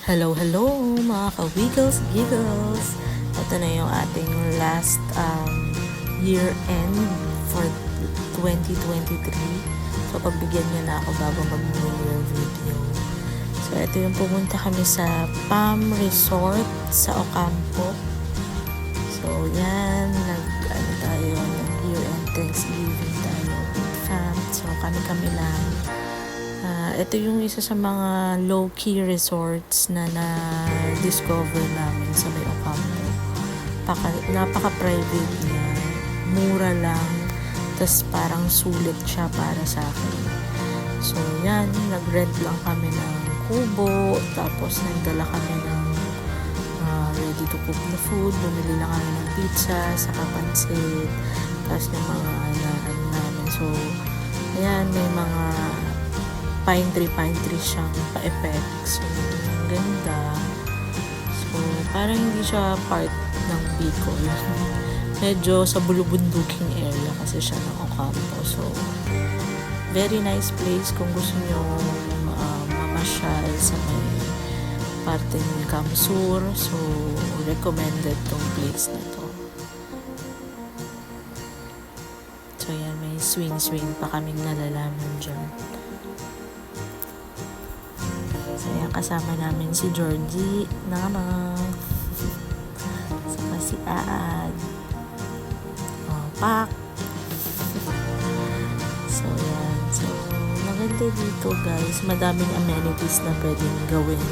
Hello, hello mga ka-wiggles, giggles. Ito na yung ating last year-end for 2023. So, pagbigyan nyo na ako bago mag-New Year video. So, ito yung pumunta kami sa Palm Resort sa Ocampo. So, yan. Nag-year-end Thanksgiving tayo with fam. So, kami-kami lang. Ito yung isa sa mga low-key resorts na na-discover namin sa may Ocampo. Napaka-private niya. Mura lang. Tapos parang sulit siya para sa akin. So, yan. Nag-rent lang kami ng kubo. Tapos, nagdala kami ng ready-to-cook na food. Bumili lang kami ng pizza, saka pansit. Tapos, yung mga namin. So, ayan. May mga pine tree siyang pa-effect. So, ang ganda. So, parang hindi siya part ng Bicol. Medyo sa bulubunduking area kasi siya ng Ocampo. So, very nice place kung gusto nyo mamasyal sa may parte ng Camsur. So, recommended tong place na to. So, yan. May swing pa kaming nalalaman dyan. So, yan, kasama namin si Georgie, saka si Aad, Pak. So, yan. So, maganda dito, guys. Madaming amenities na pwedeng gawin.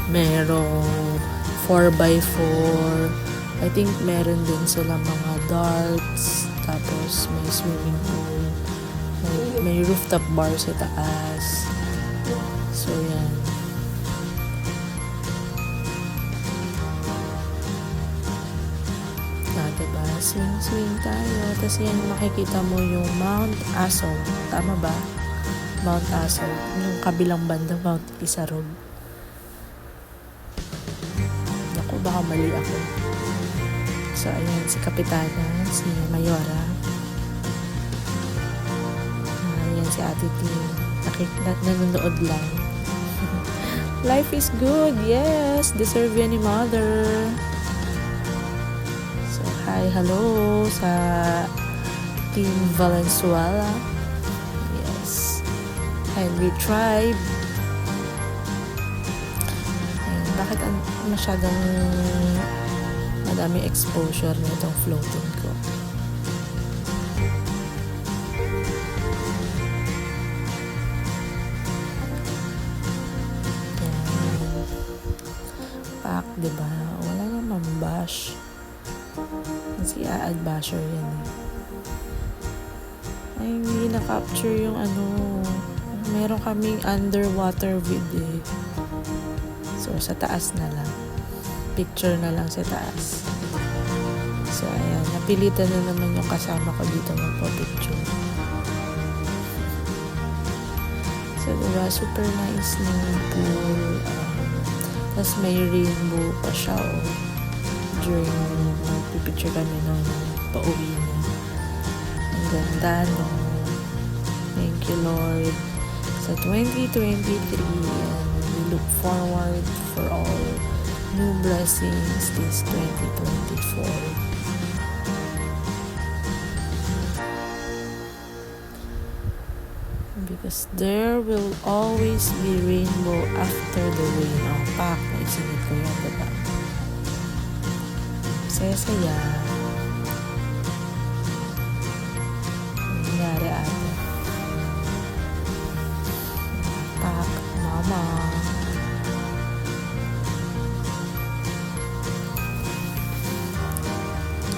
Merong 4x4. I think meron din sila mga darts. Tapos, may swimming pool. May rooftop bar sa taas. So, yan. Diba? Swing tayo. Tapos yan, makikita mo yung Mount Aso. Tama ba? Mount Aso. Yung kabilang banda, Mount Isarog. Naku, baka mali ako. So, ayan, si Kapitana, si Mayora. Ayan, si Ate T. Nanonood lang. Life is good, yes. Deserve yan ni Mother. So, hi, hello sa Team Valenzuela. Yes. Henry Tribe. And bakit masyadong madami exposure na itong floating ko? Diba? Wala naman bash. Si Aad basher yan eh. Ay, hindi na-capture yung meron kaming underwater video. So, sa taas na lang. Picture na lang sa taas. So, ayan. Napilitan na naman yung kasama ko dito magpa-picture. So, diba? Super nice na pool. Tapos may rainbow pa siya during pipicture kami ng pauwi niya. Ang ganda, no? Thank you, Lord. Sa 2023, and we look forward for all new blessings this 2024. Because there will always be rainbow after the rain. Pak, naisingit ko yun, diba? Saya-saya. Nangyari ate. Pak, mama.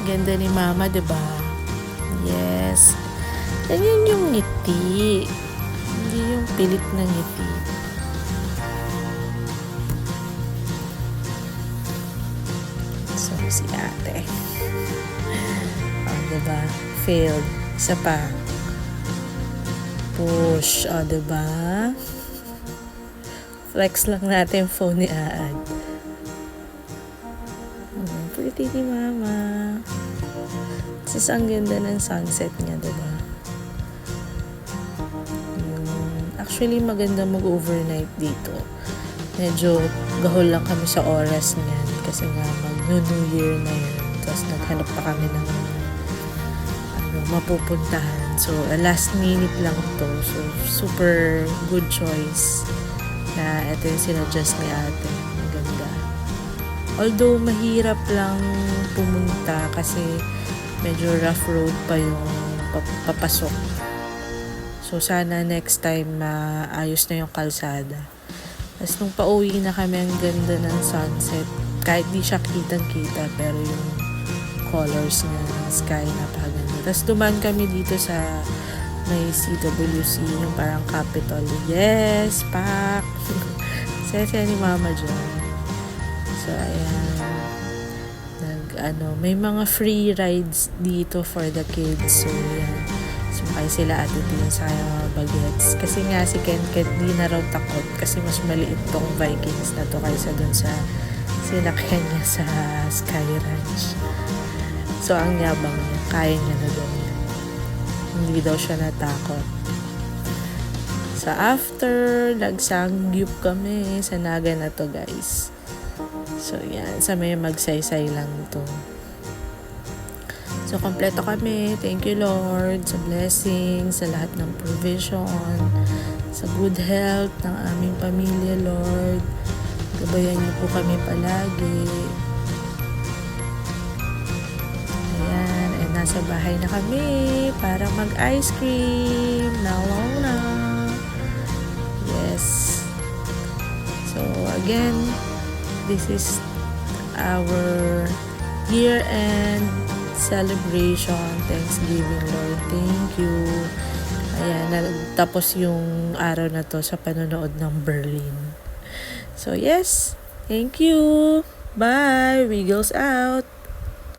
Ganda ni mama, diba? Yes. Ganyan yung ngiti. Hindi yung pilit na ngiti. So, si ate. Diba? Failed. Isa pa. Push. Diba? Flex lang natin phone ni Aad. Pretty ni mama. Tapos ang ganda ng sunset niya, diba? Actually, maganda mag-overnight dito. medyo gahol lang kami sa oras niyan kasi nga mag-New Year na yun. Tapos naghanap pa kami ng mapupuntahan. So, last minute lang to. So, super good choice na ito yung sinadjust ni ate. Ang ganda. Although, mahirap lang pumunta kasi medyo rough road pa yung papasok. So, sana next time ayos na yung kalsada. Tapos, nung pauwi na kami, ang ganda ng sunset. Kahit di siya kitang-kita, pero yung colors ng sky napakaganda. Tapos dumaan kami dito sa may CWC, yung parang Capitol. Yes, pak! Saya ni mama dyan. So, ayan. May mga free rides dito for the kids. So, ayan. Sumakay sila ate din sa bagets. Kasi nga si Ken di na raw takot kasi mas maliit tong Vikings na to kaysa dun sa sinakyan niya sa Sky Ranch. So, ang yabang niya, kaya niya na daw yan. Hindi daw siya natakot. So, after, nagsangyup kami sa Naga na to, guys. So, yan. Sa may magsaysay lang to. So, kompleto kami. Thank you, Lord, sa blessings, sa lahat ng provision, sa good health ng aming pamilya, Lord. Gabayan niyo po kami palagi. Nasa bahay na kami para mag-ice cream. Now na. Yes. So, again, this is our year-end celebration. Thanksgiving, Lord. Thank you. Ayan, tapos yung araw na to sa panonood ng Berlin. So, yes. Thank you. Bye. Wiggles out.